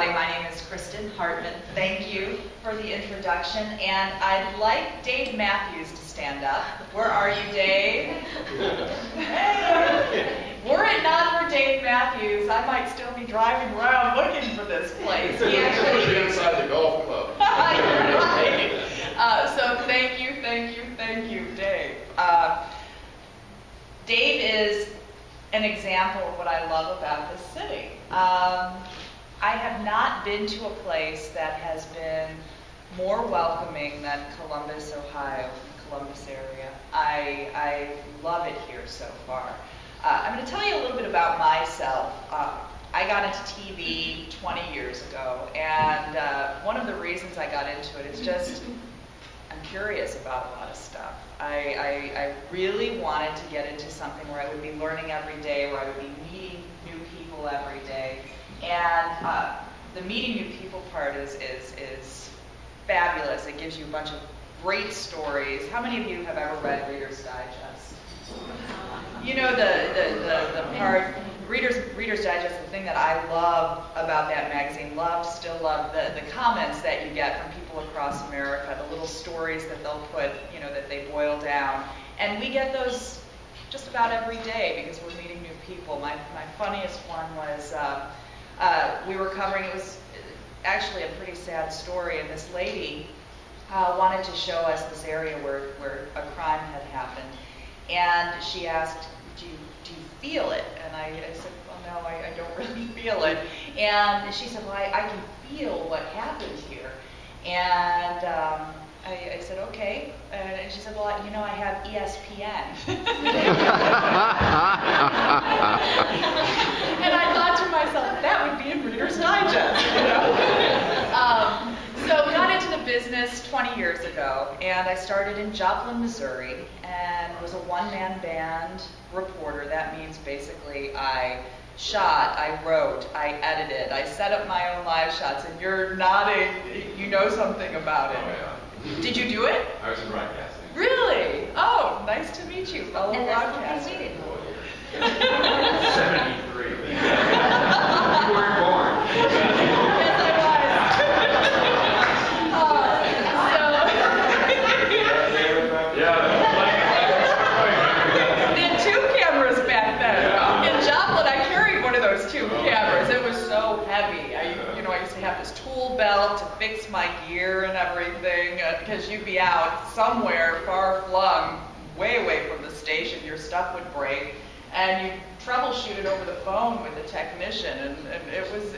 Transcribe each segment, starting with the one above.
everybody. My name is Kristyn Hartman. Thank you for the introduction. And I'd like Dave Matthews to stand up. Where are you, Dave? Hey. Were it not for Dave Matthews, I might still be driving around looking for this place. He actually inside the golf club. Right. So thank you, Dave. Dave is an example of what I love about this city. I have not been to a place that has been more welcoming than Columbus, Ohio, Columbus area. I love it here so far. I'm going to tell you a little bit about myself. I got into TV 20 years ago, and one of the reasons I got into it is just I'm curious about a lot of stuff. I really wanted to get into something where I would be learning every day, where I would be meeting new people every day. And the meeting new people part is fabulous. It gives you a bunch of great stories. How many of you have ever read Reader's Digest? You know the part, Reader's Digest, the thing that I love about that magazine, still love the comments that you get from people across America, the little stories that they'll put, that they boil down. And we get those just about every day because we're meeting new people. My funniest one was, we were covering, it was actually a pretty sad story, and this lady wanted to show us this area where a crime had happened. And she asked, do you feel it? And I said, well, no, I don't really feel it. And she said, well, I can feel what happened here. And I said, okay. And she said, well, I have ESPN. And I thought to myself, that would be in Reader's Digest. So we got into the business 20 years ago, and I started in Joplin, Missouri, and was a one-man band reporter. That means basically I shot, I wrote, I edited, I set up my own live shots, and you're nodding, you know something about it. Oh, yeah. Did you do it? I was in broadcasting. Really? Oh, nice to meet you, fellow broadcaster. 73. You weren't born. Yes, I was. They had two cameras back then. In Joplin, I carried one of those two cameras. It was so heavy. I used to have this tool belt to fix my gear and everything, because you'd be out somewhere far flung, way away from the station. Your stuff would break, and you'd troubleshoot it over the phone with the technician. And it was,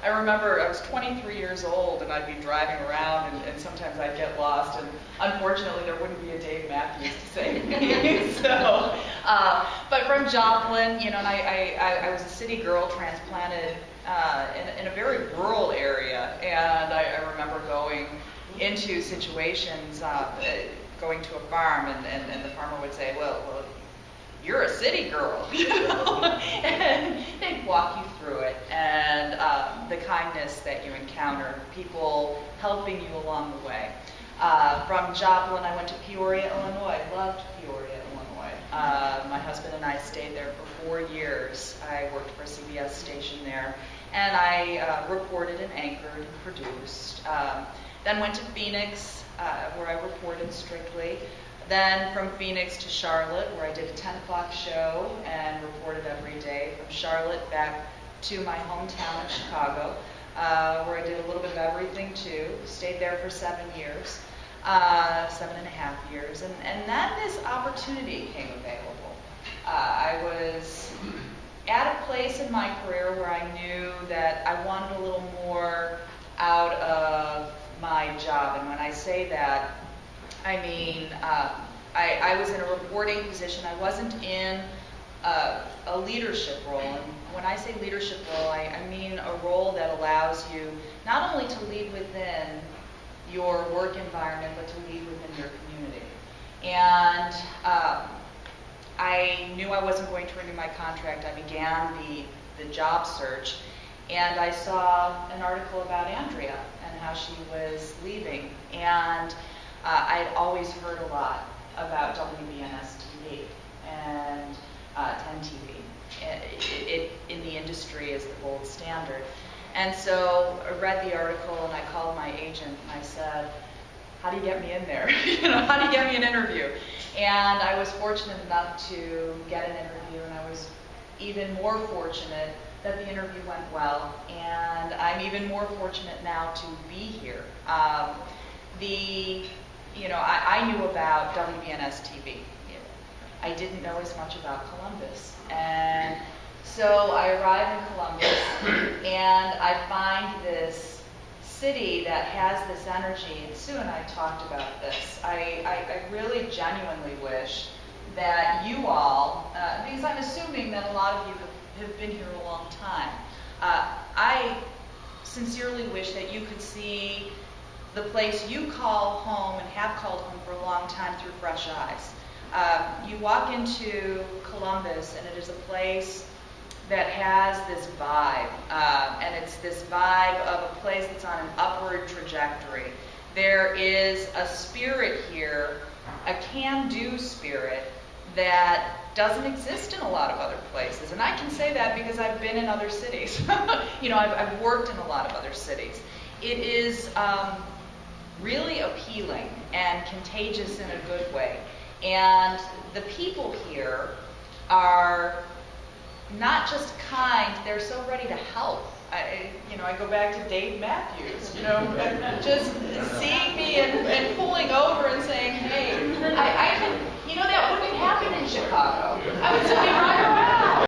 I remember I was 23 years old, and I'd be driving around, and sometimes I'd get lost, and unfortunately there wouldn't be a Dave Matthews to save me. So, but from Joplin, and I was a city girl transplanted in a very rural area, and I remember going into situations, going to a farm, and the farmer would say, well, you're a city girl, and they'd walk you through it, and the kindness that you encounter, people helping you along the way. From Joplin, I went to Peoria, Illinois. Loved Peoria, Illinois. My husband and I stayed there for 4 years. I worked for a CBS station there, and I reported and anchored and produced. Then went to Phoenix, where I reported strictly. Then from Phoenix to Charlotte, where I did a 10 o'clock show and reported every day. From Charlotte back to my hometown of Chicago, where I did a little bit of everything too. Stayed there for 7 years, 7.5 years. And then this opportunity came available. I was at a place in my career where I knew that I wanted a little more out of my job. And when I say that, I mean, I was in a reporting position. I wasn't in a leadership role. And when I say leadership role, I mean a role that allows you not only to lead within your work environment, but to lead within your community. And I knew I wasn't going to renew my contract. I began the job search, and I saw an article about Andrea and how she was leaving. And I'd always heard a lot about WBNS TV and 10 TV. It in the industry is the gold standard. And so I read the article and I called my agent and I said, how do you get me in there? How do you get me an interview? And I was fortunate enough to get an interview, and I was even more fortunate that the interview went well, and I'm even more fortunate now to be here. I knew about WBNS TV. I didn't know as much about Columbus. And so I arrive in Columbus, and I find this city that has this energy, and Sue and I talked about this. I really genuinely wish that you all, because I'm assuming that a lot of you have been here a long time, I sincerely wish that you could see the place you call home and have called home for a long time through fresh eyes. You walk into Columbus and it is a place that has this vibe, and it's this vibe of a place that's on an upward trajectory. There is a spirit here, a can-do spirit, that doesn't exist in a lot of other places. And I can say that because I've been in other cities. I've worked in a lot of other cities. It is really appealing and contagious in a good way. And the people here are not just kind, they're so ready to help. I go back to Dave Matthews, just seeing me and pulling over and saying, hey, I can, that wouldn't happen in Chicago. I would simply ride